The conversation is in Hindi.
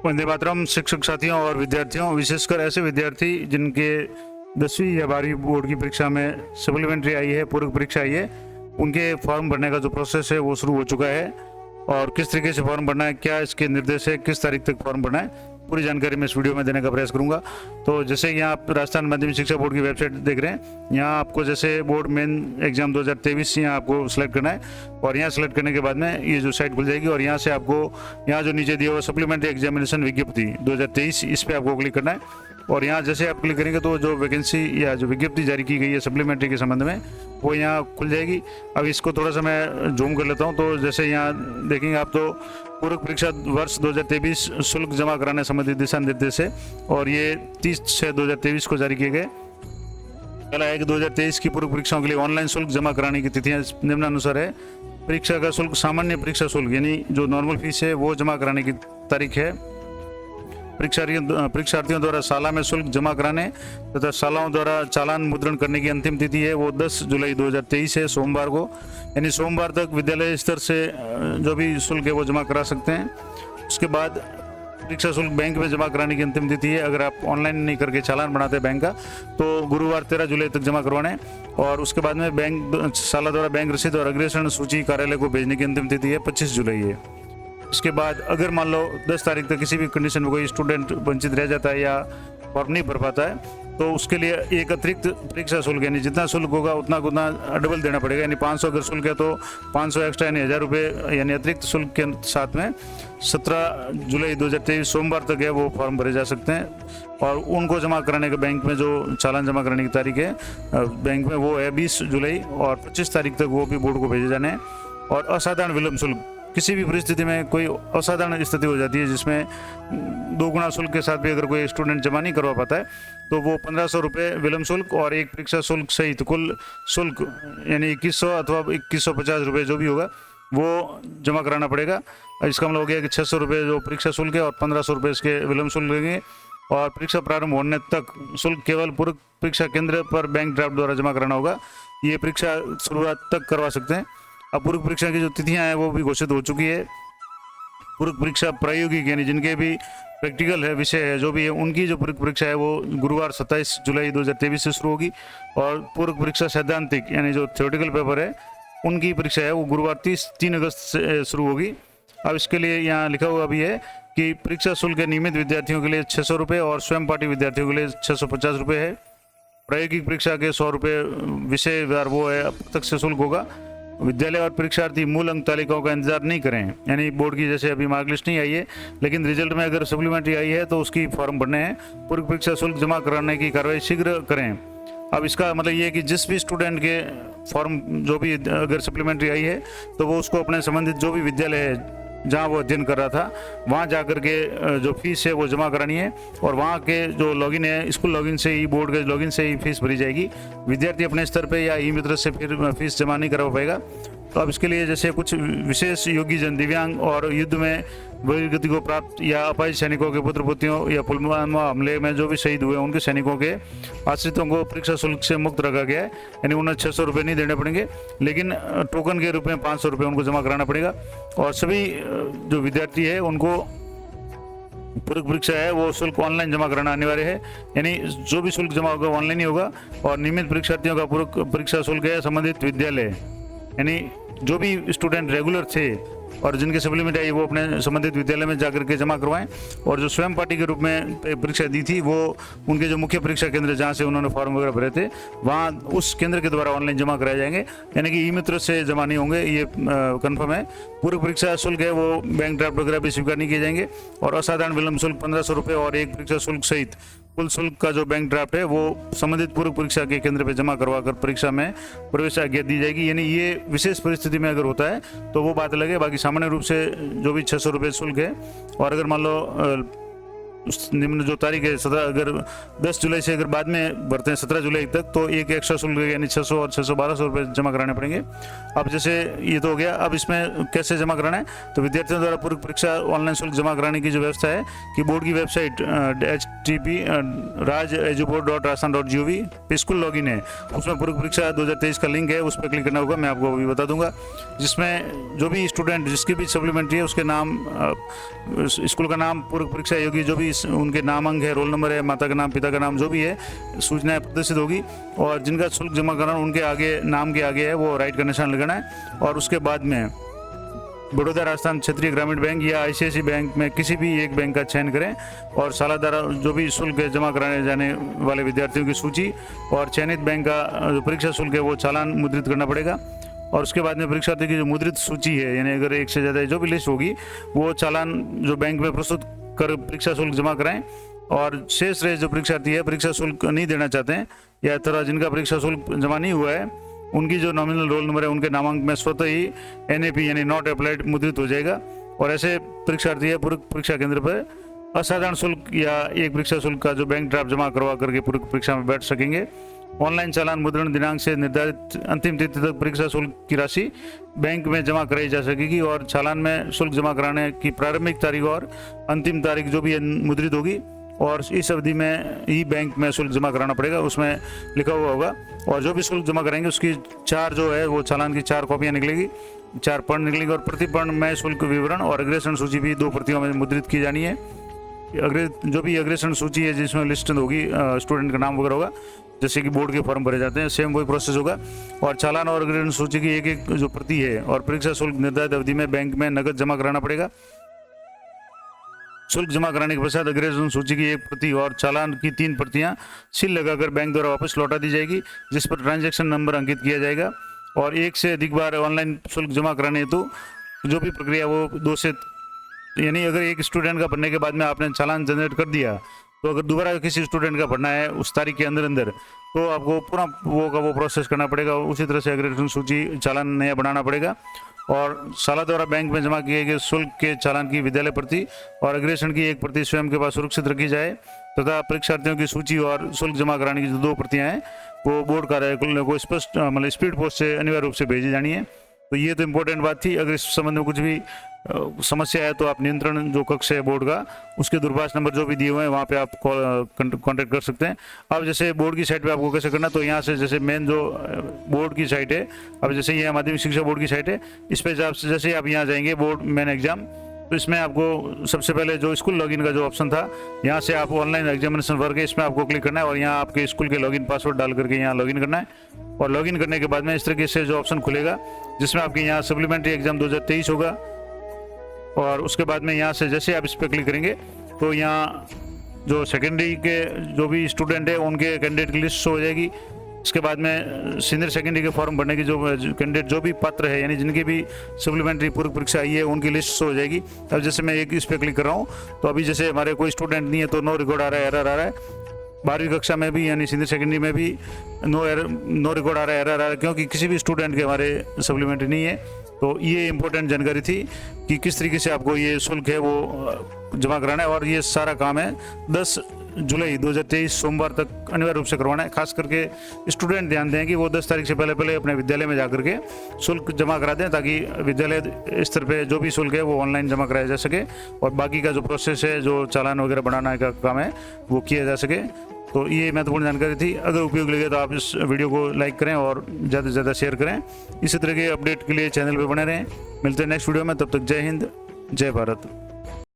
वंदे मातरम। शिक्षक साथियों और विद्यार्थियों, विशेषकर ऐसे विद्यार्थी जिनके 10वीं या 12वीं बोर्ड की परीक्षा में सप्लीमेंट्री आई है, पूरक परीक्षा आई है, उनके फॉर्म भरने का जो प्रोसेस है वो शुरू हो चुका है। और किस तरीके से फॉर्म भरना है, क्या इसके निर्देश है, किस तारीख तक फॉर्म भरना है, पूरी जानकारी मैं इस वीडियो में देने का प्रयास करूंगा। तो जैसे यहाँ आप राजस्थान माध्यमिक शिक्षा बोर्ड की वेबसाइट देख रहे हैं, यहाँ आपको जैसे बोर्ड मेन एग्जाम 2023 यहाँ आपको सेलेक्ट करना है और यहाँ सेलेक्ट करने के बाद में ये जो साइट खुल जाएगी और यहाँ से आपको यहाँ जो नीचे दिया हुआ सप्लीमेंट्री एग्जामिनेशन विज्ञप्ति 2023 इस पर आपको क्लिक करना है। और यहाँ जैसे आप क्लिक करेंगे तो जो वैकेंसी या जो विज्ञप्ति जारी की गई है सप्लीमेंट्री के संबंध में वो यहाँ खुल जाएगी। अब इसको थोड़ा सा मैं जूम कर लेता हूँ। तो जैसे यहाँ देखेंगे आप तो पूरक परीक्षा वर्ष 2023 शुल्क जमा कराने संबंधी दिशा निर्देश है और ये 30/6/2023 को जारी किए गए। पहला है कि 2023 की पूरक परीक्षाओं के लिए ऑनलाइन शुल्क जमा कराने की तिथियां निम्नानुसार है। परीक्षा का शुल्क सामान्य परीक्षा शुल्क यानी जो नॉर्मल फीस है वो जमा कराने की तारीख है। परीक्षार्थियों द्वारा शाला में शुल्क जमा कराने तथा शालाओं द्वारा चालान मुद्रण करने की अंतिम तिथि है वो 10 जुलाई 2023 है, सोमवार को। यानी सोमवार तक विद्यालय स्तर से जो भी शुल्क है वो जमा करा सकते हैं। उसके बाद परीक्षा शुल्क बैंक में जमा कराने की अंतिम तिथि है। अगर आप ऑनलाइन नहीं करके चालान बनाते बैंक का तो गुरुवार 13 जुलाई तक जमा करवाने। और उसके बाद में बैंक शाला द्वारा बैंक रसीद और अग्रेषण सूची कार्यालय को भेजने की अंतिम तिथि है 25 जुलाई है। इसके बाद अगर मान लो 10 तारीख तक किसी भी कंडीशन में कोई स्टूडेंट वंचित रह जाता है या फॉर्म नहीं भर पाता है तो उसके लिए एक अतिरिक्त परीक्षा शुल्क यानी जितना शुल्क होगा उतना डबल देना पड़ेगा। यानी 500 अगर शुल्क है तो 500 एक्स्ट्रा यानी 1000 रुपये यानी अतिरिक्त शुल्क के साथ में 17 जुलाई 2023 सोमवार तक है वो फॉर्म भरे जा सकते हैं। और उनको जमा कराने का बैंक में जो चालान जमा कराने की तारीख है बैंक में वो है 20 जुलाई और 25 तारीख तक वो भी बोर्ड को भेजे जाने हैं। और असाधारण विलंब शुल्क, किसी भी परिस्थिति में कोई असाधारण स्थिति हो जाती है जिसमें 2 गुना शुल्क के साथ भी अगर कोई स्टूडेंट जमा नहीं करवा पाता है तो वो 1500 रुपये विलंब शुल्क और एक परीक्षा शुल्क सहित कुल शुल्क यानी 2100 अथवा 2150 रुपये जो भी होगा वो जमा कराना पड़ेगा। इसका मतलब हो गया कि 600 रुपये जो परीक्षा शुल्क है और 1500 रुपये इसके विलंब शुल्क लगेंगे। और परीक्षा प्रारंभ होने तक शुल्क केवल पूरक परीक्षा केंद्र पर बैंक ड्राफ्ट द्वारा जमा कराना होगा। ये परीक्षा शुरुआत तक करवा सकते हैं। अब पूरक परीक्षा की जो तिथियां हैं वो भी घोषित हो चुकी है। पूरक परीक्षा प्रायोगिक यानी जिनके भी प्रैक्टिकल है विषय है जो भी है उनकी जो पूरक परीक्षा है वो गुरुवार 27 जुलाई 2023 से शुरू होगी। और पूरक परीक्षा सैद्धांतिक यानी जो थ्योरेटिकल पेपर है उनकी परीक्षा है वो गुरुवार 3 अगस्त से शुरू होगी। अब इसके लिए यहाँ लिखा हुआ भी है कि परीक्षा शुल्क नियमित विद्यार्थियों के लिए 600 रुपये और स्वयं पाठी विद्यार्थियों के लिए 650 रुपये है। प्रायोगिक परीक्षा के 100 रुपये विषय वो है प्रत्यक्ष शुल्क होगा। विद्यालय और परीक्षार्थी मूल अंक तालिकाओं का इंतजार नहीं करें। यानी बोर्ड की जैसे अभी मार्कलिस्ट नहीं आई है लेकिन रिजल्ट में अगर सप्लीमेंट्री आई है तो उसकी फॉर्म भरने हैं, पूरक परीक्षा शुल्क जमा कराने की कार्रवाई शीघ्र करें। अब इसका मतलब ये है कि जिस भी स्टूडेंट के फॉर्म जो भी अगर सप्लीमेंट्री आई है तो वो उसको अपने संबंधित जो भी विद्यालय है जहाँ वो अध्ययन कर रहा था वहाँ जाकर के जो फीस है वो जमा करानी है। और वहाँ के जो लॉगिन है स्कूल लॉगिन से ही, बोर्ड के लॉगिन से ही फीस भरी जाएगी। विद्यार्थी अपने स्तर पे या ई मित्र से फिर फीस जमा नहीं करवा पाएगा। तो अब इसके लिए जैसे कुछ विशेष योग्य जन, दिव्यांग और युद्ध में वीरगति को प्राप्त या अपाहिज सैनिकों के पुत्र पुत्रियों या पुलवामा हमले में जो भी शहीद हुए उनके सैनिकों के आश्रितों को परीक्षा शुल्क से मुक्त रखा गया है। यानी उन्हें 600 रुपये नहीं देने पड़ेंगे लेकिन टोकन के रूप में 500 रुपये उनको जमा कराना पड़ेगा। और सभी जो विद्यार्थी है उनको पूरक परीक्षा है वो शुल्क ऑनलाइन जमा कराना अनिवार्य है। यानी जो भी शुल्क जमा होगा ऑनलाइन ही होगा। और नियमित परीक्षार्थियों का पूरक परीक्षा शुल्क है संबंधित विद्यालय यानी जो भी स्टूडेंट रेगुलर थे और जिनके सप्लीमेंट्री आई वो अपने संबंधित विद्यालय में जाकर के जमा करवाएं। और जो स्वयं पाठी के रूप में परीक्षा दी थी वो उनके जो मुख्य परीक्षा केंद्र जहाँ से उन्होंने फॉर्म वगैरह भरे थे वहाँ उस केंद्र के द्वारा ऑनलाइन जमा कराए जाएंगे। यानी कि ई मित्र से जमा नहीं होंगे, ये कन्फर्म है। पूरक परीक्षा शुल्क है वो बैंक ड्राफ्ट वगैरह भी स्वीकार नहीं किए जाएंगे। और असाधारण विलंब शुल्क 1500 रुपये और एक परीक्षा शुल्क सहित कुल शुल्क का जो बैंक ड्राफ्ट है वो संबंधित पूरक परीक्षा के केंद्र पर जमा करवाकर परीक्षा में प्रवेश आज्ञा दी जाएगी। यानी ये विशेष परिस्थिति में अगर होता है तो वो बात अलग है। बाकी सामान्य रूप से जो भी 600 रुपये शुल्क है और अगर मान लो उस निम्न जो तारीख है 17, अगर 10 जुलाई से अगर बाद में भरते हैं 17 जुलाई तक, तो एक एक्स्ट्रा शुल्क यानी 600 और 600 रुपये जमा कराने पड़ेंगे। अब जैसे ये तो हो गया, अब इसमें कैसे जमा कराना है, तो विद्यार्थियों द्वारा पूर्व परीक्षा ऑनलाइन शुल्क जमा कराने की जो व्यवस्था है कि बोर्ड की वेबसाइट http://raj.eduboard.rajasthan.gov पे स्कूल लॉगिन है, उसमें पूर्व परीक्षा 2023 का लिंक है, उस पर क्लिक करना होगा। मैं आपको अभी बता दूंगा, जिसमें जो भी स्टूडेंट जिसकी भी सप्लीमेंट्री है उसके नाम, स्कूल का नाम, पूर्व परीक्षा योगी जो भी उनके नामांक है, रोल नंबर है, माता का नाम, पिता का नाम जो भी है, सूचनाएं प्रदर्शित होगी। और जिनका शुल्क जमा कराना उनके आगे, नाम के आगे है वो राइट का निशान लगाना है। और उसके बाद में बड़ौदा राजस्थान क्षेत्रीय ग्रामीण बैंक या ICICI बैंक में किसी भी एक बैंक का चयन करें और सालाना जो भी शुल्क जमा कराने जाने वाले विद्यार्थियों की सूची और चयनित बैंक का जो परीक्षा शुल्क है वो चालान मुद्रित करना पड़ेगा। और उसके बाद में परीक्षार्थी की जो मुद्रित सूची है, यानी अगर एक से ज़्यादा जो भी लिस्ट होगी, वो चालान जो बैंक में प्रस्तुत कर परीक्षा शुल्क जमा कराएं। और शेष रहे जो परीक्षार्थी है परीक्षा शुल्क नहीं देना चाहते हैं या तरह जिनका परीक्षा शुल्क जमा नहीं हुआ है, उनकी जो नॉमिनल रोल नंबर है उनके नामांक में स्वतः ही NAP यानी नॉट अप्लाइड मुद्रित हो जाएगा। और ऐसे परीक्षार्थी है पूर्व परीक्षा केंद्र पर असाधारण शुल्क या एक परीक्षा शुल्क का जो बैंक ड्राफ्ट जमा करवा करके पूर्व परीक्षा में बैठ सकेंगे। ऑनलाइन चालान मुद्रण दिनांक से निर्धारित अंतिम तिथि तक परीक्षा शुल्क की राशि बैंक में जमा कराई जा सकेगी। और चालान में शुल्क जमा कराने की प्रारंभिक तारीख और अंतिम तारीख जो भी मुद्रित होगी और इस अवधि में ही बैंक में शुल्क जमा कराना पड़ेगा, उसमें लिखा हुआ होगा। और जो भी शुल्क जमा कराएंगे उसकी 4 जो है वो चालान की 4 कॉपियाँ निकलेगी, 4 पर्ण निकलेंगे। और प्रति पर्ण में शुल्क विवरण और अग्रेषण सूची भी 2 प्रतियों में मुद्रित की जानी है। जो भी अग्रेषण सूची है जिसमें लिस्ट होगी, स्टूडेंट का नाम वगैरह होगा, जैसे कि बोर्ड के फॉर्म भरे जाते हैं, सेम वही प्रोसेस होगा। और चालान और अग्रेषण सूची की एक जो प्रति है और परीक्षा शुल्क निर्धारित अवधि में बैंक में नकद जमा कराना पड़ेगा। शुल्क जमा कराने के पश्चात अग्रेषण सूची की 1 प्रति और चालान की 3 प्रतियां सील लगाकर बैंक द्वारा वापस लौटा दी जाएगी, जिस पर ट्रांजैक्शन नंबर अंकित किया जाएगा। और 1 से अधिक बार ऑनलाइन शुल्क जमा कराने हेतु जो भी प्रक्रिया वो 2 से, यानी अगर एक स्टूडेंट का भरने के बाद में आपने चालान जनरेट कर दिया, तो अगर दोबारा किसी स्टूडेंट का भरना है उस तारीख के अंदर तो आपको पूरा वो प्रोसेस करना पड़ेगा। उसी तरह से अग्रेषण सूची चालान नया बनाना पड़ेगा। और साला द्वारा बैंक में जमा किए गए शुल्क के चालान की विद्यालय प्रति और अग्रेषण की 1 प्रति स्वयं के पास सुरक्षित रखी जाए तथा परीक्षार्थियों की सूची और शुल्क जमा कराने की जो 2 प्रतियां हैं वो बोर्ड कार्यालय को स्पष्ट मतलब स्पीड पोस्ट से अनिवार्य रूप से भेजी जानी है। तो ये तो इम्पोर्टेंट बात थी। अगर इस संबंध में कुछ भी समस्या है तो आप नियंत्रण जो कक्ष है बोर्ड का, उसके दूरभाष नंबर जो भी दिए हुए हैं वहाँ पे आप कांटेक्ट कर सकते हैं। अब जैसे बोर्ड की साइट पे आपको कैसे करना, तो यहाँ से जैसे मेन जो बोर्ड की साइट है, अब जैसे ये माध्यमिक शिक्षा बोर्ड की साइट है, इस पे जैसे आप यहाँ जाएंगे बोर्ड मेन एग्जाम, तो इसमें आपको सबसे पहले जो स्कूल लॉगिन का जो ऑप्शन था, यहाँ से आप ऑनलाइन एग्जामिनेशन वर्क है इसमें आपको क्लिक करना है और यहाँ आपके स्कूल के लॉगिन पासवर्ड डाल करके यहाँ लॉगिन करना है। और लॉगिन करने के बाद में इस तरीके से जो ऑप्शन खुलेगा जिसमें आपके यहाँ सप्लीमेंट्री एग्जाम 2023 होगा। और उसके बाद में यहाँ से जैसे आप इस पर क्लिक करेंगे तो यहाँ जो सेकेंडरी के जो भी स्टूडेंट है उनके कैंडिडेट की लिस्ट हो जाएगी। इसके बाद में सीनियर सेकेंडरी के फॉर्म भरने की जो कैंडिडेट जो भी पात्र है, यानी जिनकी भी सप्लीमेंट्री पूर्व परीक्षा आई है, उनकी लिस्ट हो जाएगी। अब जैसे मैं एक इस पर क्लिक कर रहा हूँ तो अभी जैसे हमारे कोई स्टूडेंट नहीं है तो नो रिकॉर्ड आ रहा है, एरर आ रहा है। 12वीं कक्षा में भी यानी सीनियर सेकेंडरी में भी नो रिकॉर्ड आ रहा है, एरर आ रहा है, क्योंकि किसी भी स्टूडेंट के हमारे सप्लीमेंट्री नहीं है। तो ये इंपॉर्टेंट जानकारी थी कि किस तरीके से आपको ये शुल्क है वो जमा कराना है। और ये सारा काम है 10 जुलाई 2023 सोमवार तक अनिवार्य रूप से करवाना है। खास करके स्टूडेंट ध्यान दें कि वो 10 तारीख से पहले अपने विद्यालय में जाकर के शुल्क जमा करा दें, ताकि विद्यालय स्तर पे जो भी शुल्क है वो ऑनलाइन जमा कराया जा सके और बाकी का जो प्रोसेस है, जो चालान वगैरह बनाने का काम है, वो किया जा सके। तो ये महत्वपूर्ण जानकारी थी। अगर उपयोगी लगे तो आप इस वीडियो को लाइक करें और ज़्यादा से ज़्यादा शेयर करें। इसी तरह के अपडेट के लिए चैनल पर बने रहें। मिलते हैं नेक्स्ट वीडियो में, तब तक जय हिंद, जय भारत।